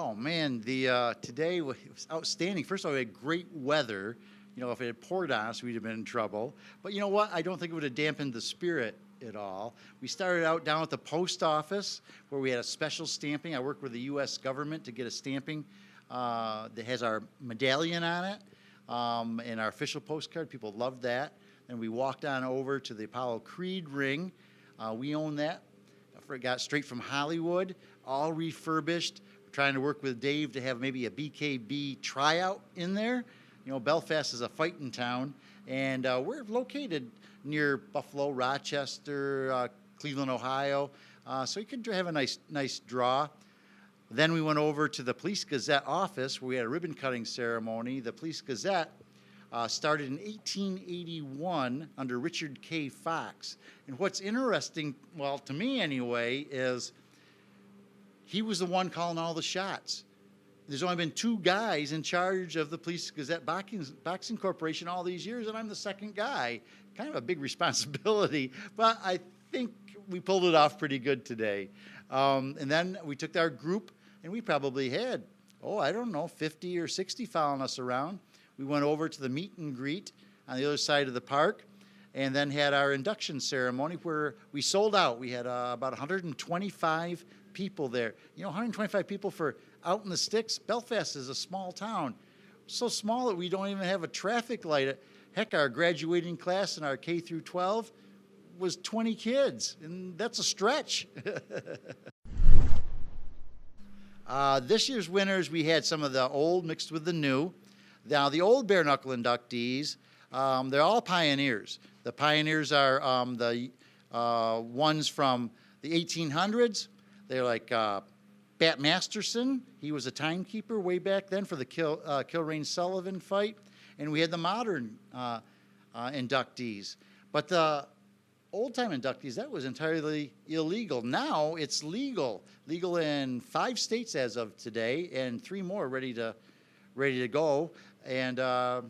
Oh man, the today was outstanding. First of all, we had great weather. You know, if it had poured on us, we'd have been in trouble. But you know what? I don't think it would have dampened the spirit at all. We started out down at the post office where we had a special stamping. I worked with the U.S. government to get a stamping that has our medallion on it and our official postcard. People loved that. Then we walked on over to the Apollo Creed ring. We own that. It got straight from Hollywood, all refurbished. We're trying to work with Dave to have maybe a BKB tryout in there. You know, Belfast is a fighting town, and we're located near Buffalo, Rochester, Cleveland, Ohio, so you could have a nice draw. Then we went over to the Police Gazette office where we had a ribbon cutting ceremony. The Police Gazette started in 1881 under Richard K. Fox. And what's interesting, well, to me anyway, is he was the one calling all the shots. There's only been two guys in charge of the Police Gazette Boxing Corporation all these years, and I'm the second guy. Kind of a big responsibility, but I think we pulled it off pretty good today. And then we took our group, and we probably had, I don't know, 50 or 60 following us around. We went over to the meet and greet on the other side of the park, and then had our induction ceremony where we sold out. We had about 125 people there. You know, 125 people for out in the sticks. Belfast is a small town, so small that we don't even have a traffic light. Heck, our graduating class in our K through 12 was 20 kids, and that's a stretch. This year's winners, we had some of the old mixed with the new. Now, the old bare knuckle inductees, they're all pioneers. The pioneers are the ones from the 1800s. They're like Bat Masterson. He was a timekeeper way back then for the Kilrain Sullivan fight. And we had the modern inductees. But the old-time inductees, that was entirely illegal. Now it's legal. Legal in 5 states as of today, and 3 more ready to go. And our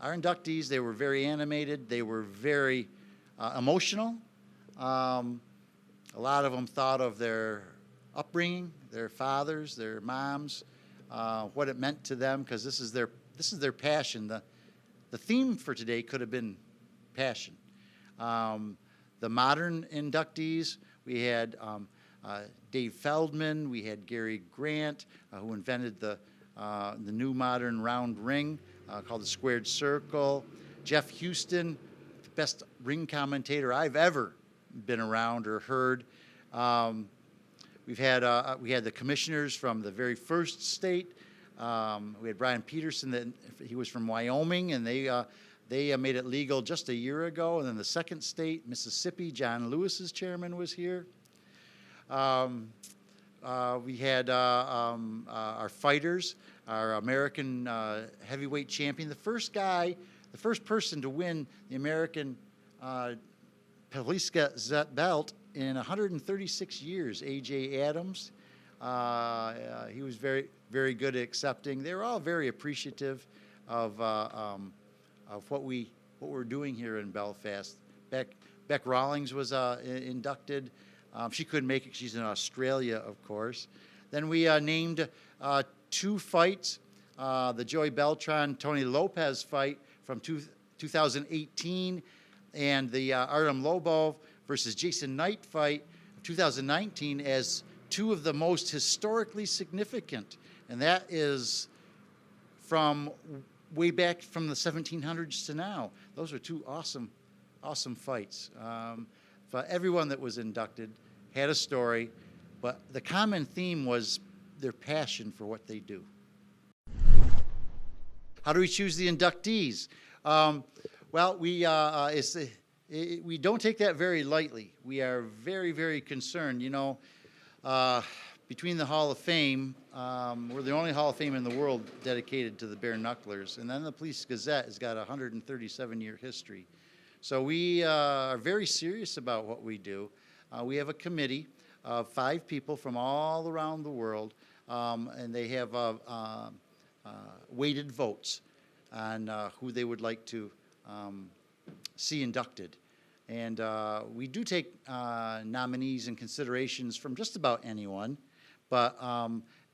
inductees, they were very animated. They were very emotional. A lot of them thought of their upbringing, their fathers, their moms, what it meant to them, because this is their passion. The theme for today could have been passion. The modern inductees, we had Dave Feldman, we had Gary Grant, who invented the new modern round ring called the squared circle. Jeff Houston, the best ring commentator I've ever been around or heard. We had the commissioners from the very first state. We had Brian Peterson, he was from Wyoming, and they made it legal just a year ago. And then the second state, Mississippi, John Lewis's chairman was here. We had our fighters, our American heavyweight champion, the first person to win the American Police Gazette belt in 136 years, A.J. Adams. He was very, very good at accepting. They were all very appreciative of what we're doing here in Belfast. Beck Rawlings was inducted. She couldn't make it. She's in Australia, of course. Then we named 2 fights. The Joey Beltran, Tony Lopez fight from 2018, and the Artem Lobov versus Jason Knight fight of 2019 as 2 of the most historically significant. And that is from way back from the 1700s to now. Those are 2 awesome fights. But everyone that was inducted had a story, but the common theme was their passion for what they do. How do we choose the inductees? Well, we don't take that very lightly. We are very, very concerned. You know, between the Hall of Fame, we're the only Hall of Fame in the world dedicated to the bare knucklers, and then the Police Gazette has got a 137-year history. So we are very serious about what we do. We have a committee of 5 people from all around the world, and they have weighted votes on who they would like to see inducted. And we do take nominees and considerations from just about anyone, but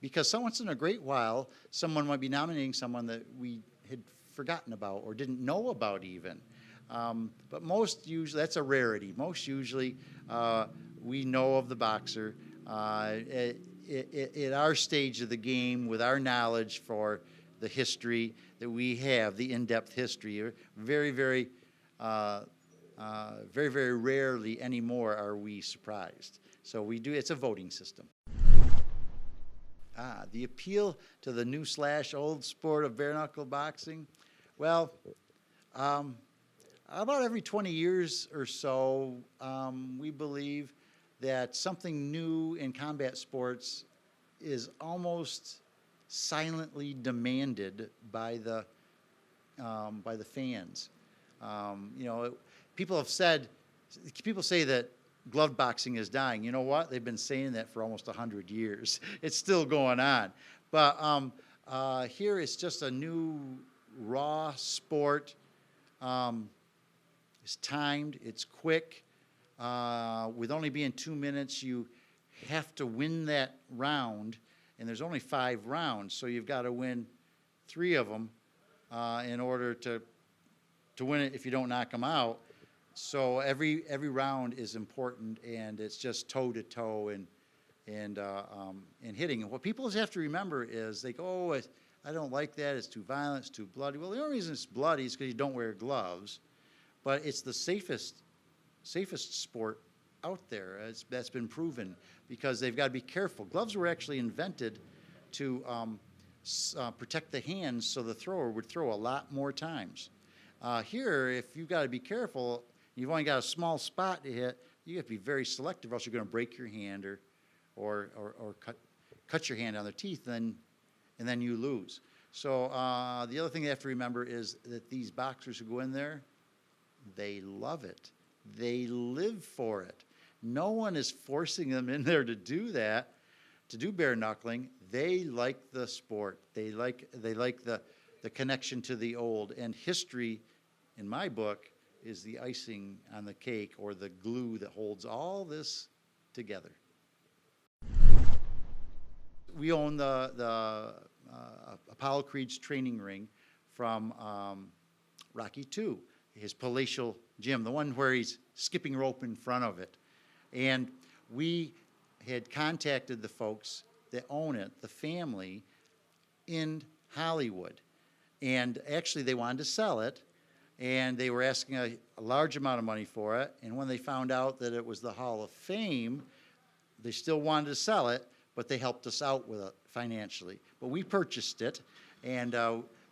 because once in a great while, someone might be nominating someone that we had forgotten about or didn't know about even. But most usually, that's a rarity. Most usually, we know of the boxer at our stage of the game with our knowledge for the history that we have, the in-depth history. Very, very, very, very rarely anymore are we surprised. So we do. It's a voting system. The appeal to the new / old sport of bare knuckle boxing. Well, about every 20 years or so, we believe that something new in combat sports is almost silently demanded by the fans. People say that glove boxing is dying. You know what? They've been saying that for almost 100 years. It's still going on. But here it's just a new raw sport. It's timed, it's quick. With only being 2 minutes, you have to win that round, and there's only 5 rounds, so you've got to win 3 of them in order to win it if you don't knock them out. So every round is important, and it's just toe to toe and hitting. And what people have to remember is they go, "Oh, I don't like that. It's too violent. It's too bloody." Well, the only reason it's bloody is because you don't wear gloves, but it's the safest sport out there. That's been proven because they've got to be careful. Gloves were actually invented to protect the hands, so the thrower would throw a lot more times. Here, if you've got to be careful, you've only got a small spot to hit, you have to be very selective, or else you're going to break your hand or cut your hand on the teeth, and then you lose. So the other thing they have to remember is that these boxers who go in there, they love it. They live for it. No one is forcing them in there to do that, to do bare knuckling. They like the sport. They like the connection to the old. And history, in my book, is the icing on the cake, or the glue that holds all this together. We own the Apollo Creed's training ring from Rocky II, his palatial gym, the one where he's skipping rope in front of it. And we had contacted the folks that own it, the family, in Hollywood. And actually they wanted to sell it, and they were asking a large amount of money for it. And when they found out that it was the Hall of Fame, they still wanted to sell it, but they helped us out with it financially. But we purchased it, and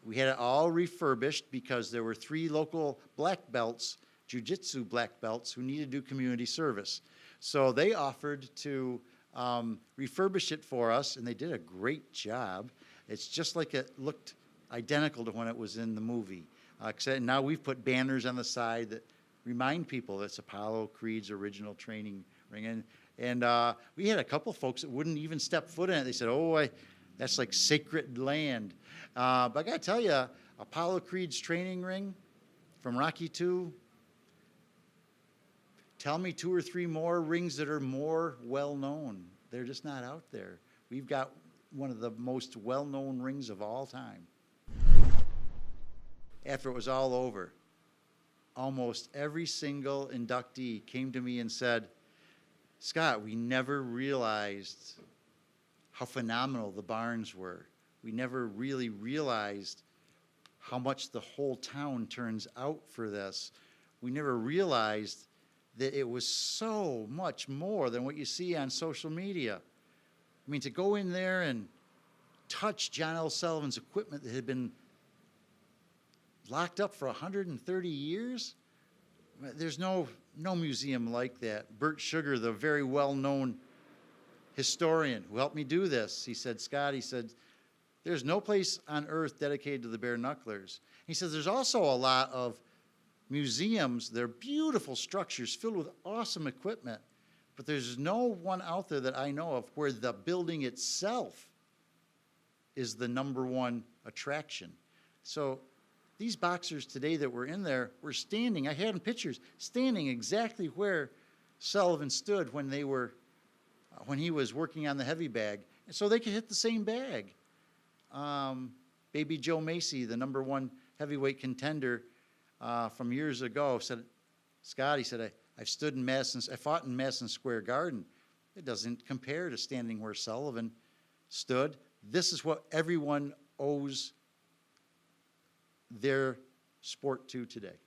we had it all refurbished because there were 3 local black belts, jiu-jitsu black belts, who needed to do community service. So they offered to refurbish it for us, and they did a great job. It's just like it looked identical to when it was in the movie. Except now we've put banners on the side that remind people that's Apollo Creed's original training ring. And we had a couple folks that wouldn't even step foot in it. They said, "Oh, that's like sacred land." But I got to tell you, Apollo Creed's training ring from Rocky II, tell me 2 or 3 more rings that are more well-known. They're just not out there. We've got one of the most well-known rings of all time. After it was all over, almost every single inductee came to me and said, "Scott, we never realized how phenomenal the barns were. We never really realized how much the whole town turns out for this. We never realized that it was so much more than what you see on social media." I mean, to go in there and touch John L. Sullivan's equipment that had been locked up for 130 years, there's no museum like that. Burt Sugar, the very well-known historian who helped me do this, he said, "Scott," he said, "there's no place on earth dedicated to the bare knucklers." He says there's also a lot of museums. They're beautiful structures filled with awesome equipment, but there's no one out there that I know of where the building itself is the #1 attraction. So these boxers today that were in there were standing, I had in pictures, standing exactly where Sullivan stood when he was working on the heavy bag so they can hit the same bag. Baby Joe Macy, the #1 heavyweight contender from years ago, said, Scott, he said, I've stood in I fought in Madison Square Garden. It doesn't compare to standing where Sullivan stood. This is what everyone owes their sport to today.